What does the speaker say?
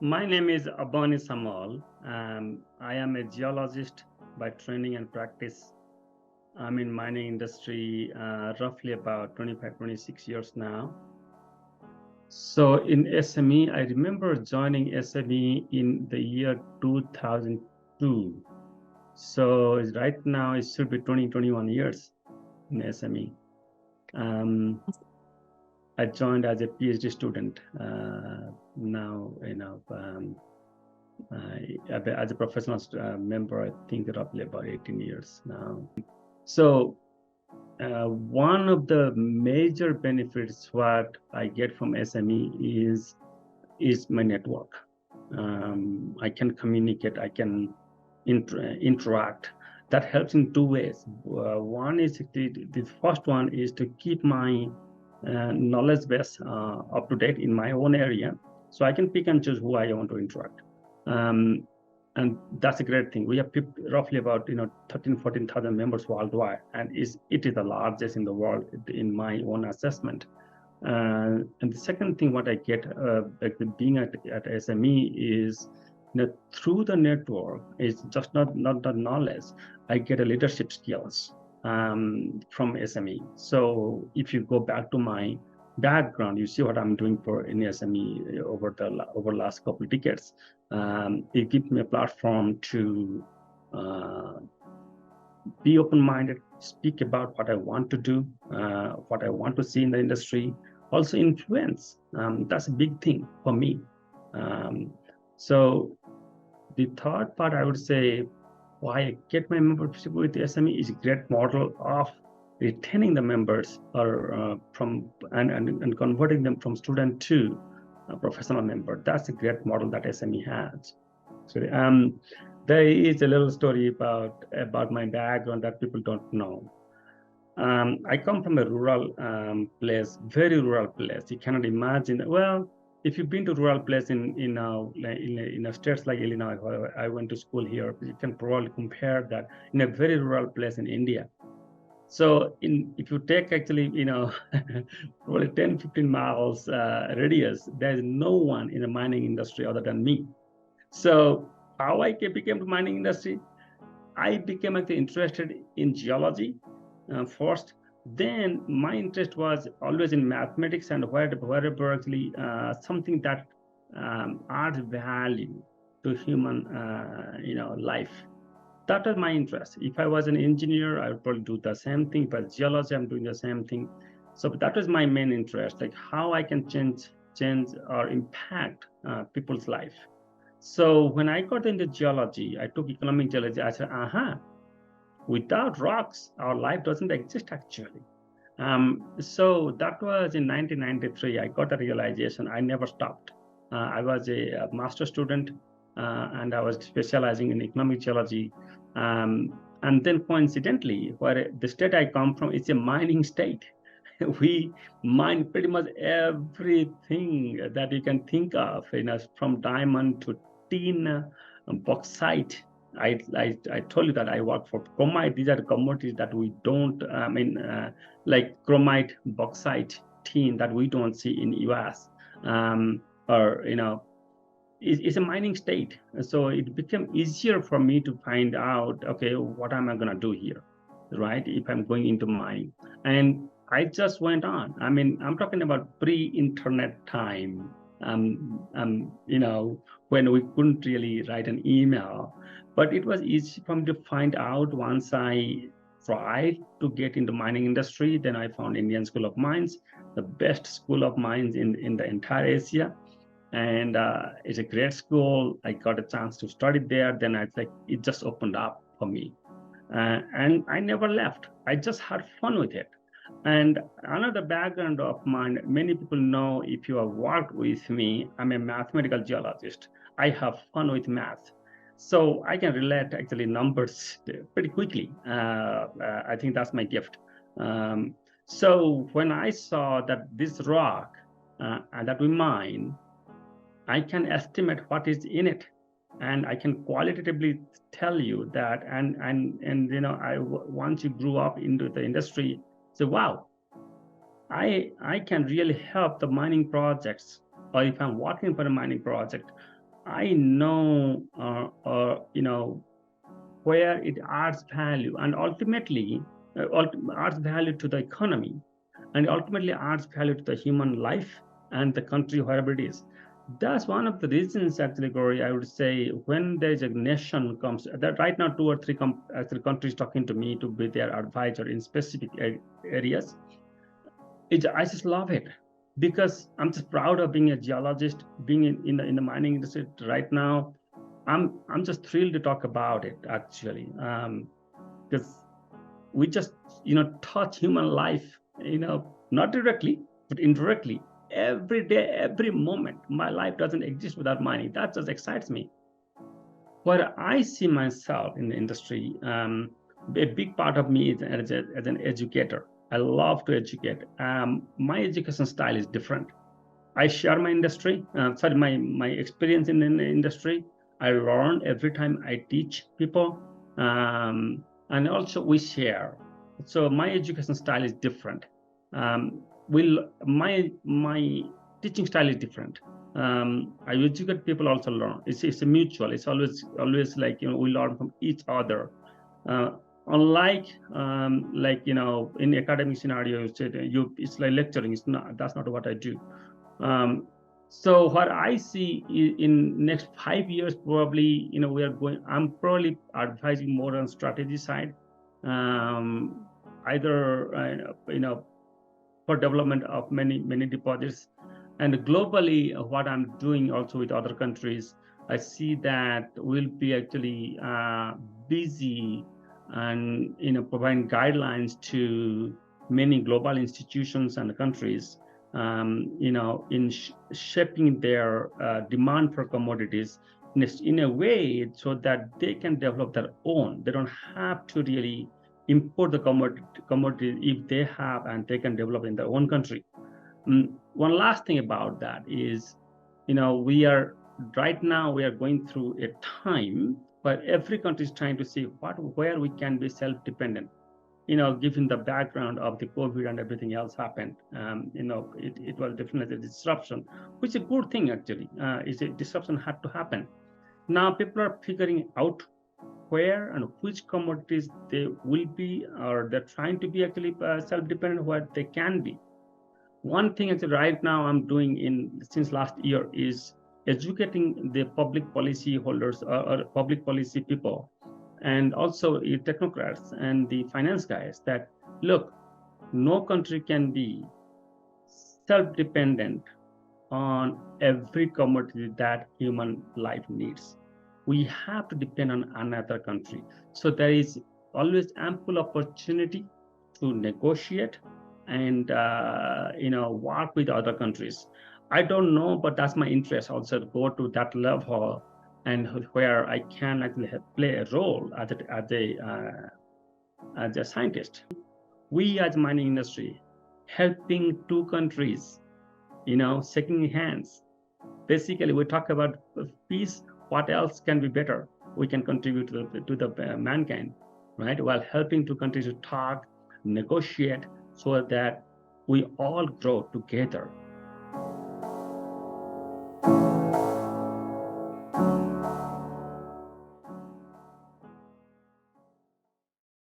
My name is Abani Samal. I am a geologist by training and practice. I'm in mining industry roughly about 25, 26 years now. So in SME, I remember joining SME in the year 2002. So right now it should be 20, 21 years in SME. I joined as a PhD student. Now, as a professional member, I think roughly about 18 years now. So one of the major benefits what I get from SME is my network. I can communicate, I can interact. That helps in two ways. One is the first one is to keep my knowledge base up to date in my own area, so I can pick and choose who I want to interact. And that's a great thing. We have roughly about 13,000-14,000 members worldwide, and it is the largest in the world in my own assessment. And the second thing what I get like being at SME is through the network is just not the knowledge. I get a leadership skills from SME. So if you go back to my background, you see what I'm doing in SME over the last couple of decades. It gives me a platform to be open-minded, speak about what I want to do, what I want to see in the industry, also influence. That's a big thing for me. So the third part, I would say, why I get my membership with the SME is a great model of retaining the members or and converting them from student to a professional member. That's a great model that SME has. So there is a little story about my background that people don't know. I come from a rural place, very rural place. You cannot imagine. Well, if you've been to rural place in states like Illinois, where I went to school here, you can probably compare that in a very rural place in India. So if you take actually, probably 10, 15 miles radius, there's no one in the mining industry other than me. So how I became the mining industry, I became actually interested in geology first. Then my interest was always in mathematics and wherever actually something that adds value to human, life. That was my interest. If I was an engineer, I would probably do the same thing. But geology, I'm doing the same thing. So that was my main interest, like how I can change or impact people's life. So when I got into geology, I took economic geology. I said, without rocks, our life doesn't exist actually. So that was in 1993. I got a realization. I never stopped. I was a master student, and I was specializing in economic geology. And then coincidentally, where the state I come from, it's a mining state. We mine pretty much everything that you can think of, from diamond to tin, bauxite. I told you that I work for chromite. These are the commodities that we don't, like chromite, bauxite, tin that we don't see in US. It's a mining state. So it became easier for me to find out, okay, what am I going to do here, right? If I'm going into mining. And I just went on. I'm talking about pre-internet time, when we couldn't really write an email. But it was easy for me to find out once I tried to get into mining industry. Then I found Indian School of Mines, the best school of mines in the entire Asia. And it's a great school. I got a chance to study there. Then it just opened up for me. And I never left. I just had fun with it. And another background of mine, many people know if you have worked with me, I'm a mathematical geologist. I have fun with math. So I can relate actually numbers pretty quickly. I think that's my gift. So when I saw that this rock that we mine, I can estimate what is in it, and I can qualitatively tell you that. Once you grew up into the industry, so wow, I can really help the mining projects, or if I'm working for a mining project, I know, where it adds value, and ultimately adds value to the economy, and ultimately adds value to the human life and the country wherever it is. That's one of the reasons, actually, Gauri, I would say, when there's a nation comes that right now 2 or 3 actually countries talking to me to be their advisor in specific areas. I just love it because I'm just proud of being a geologist, being in the mining industry right now. I'm just thrilled to talk about it, actually, because we just touch human life, not directly but indirectly, every day, every moment. My life doesn't exist without mining. That just excites me. Where I see myself in the industry, a big part of me is as an educator. I love to educate. My education style is different. I share my my experience in the industry. I learn every time I teach people, and also we share. So my education style is different. Will my teaching style is different. I educate people, also learn. It's a mutual. It's always like we learn from each other. Uh, Unlike in academic scenario, it's like lecturing. It's not. That's not what I do. Um, so what I see in next 5 years, probably, I'm probably advising more on strategy side, um, either, for development of many deposits. And globally, what I'm doing also with other countries, I see that we'll be actually busy and, providing guidelines to many global institutions and countries, in shaping their demand for commodities in a way so that they can develop their own. They don't have to really import the commodity if they have, and they can develop in their own country. One last thing about that is, we are right now we are going through a time where every country is trying to see where we can be self-dependent. Given the background of the COVID and everything else happened, it was definitely a disruption, which is a good thing, actually. Is a disruption had to happen. Now people are figuring out where and which commodities they will be, or they're trying to be actually self-dependent where they can be. One thing actually right now I'm doing since last year is educating the public policy holders, or public policy people, and also technocrats and the finance guys, that look, no country can be self-dependent on every commodity that human life needs. We have to depend on another country. So there is always ample opportunity to negotiate and work with other countries. I don't know, but that's my interest also, to go to that level, and where I can actually play a role as a scientist. We as mining industry helping 2 countries, shaking hands. Basically, we talk about peace. What else can be better? We can contribute to the mankind, right? While helping 2 countries to talk, negotiate, so that we all grow together.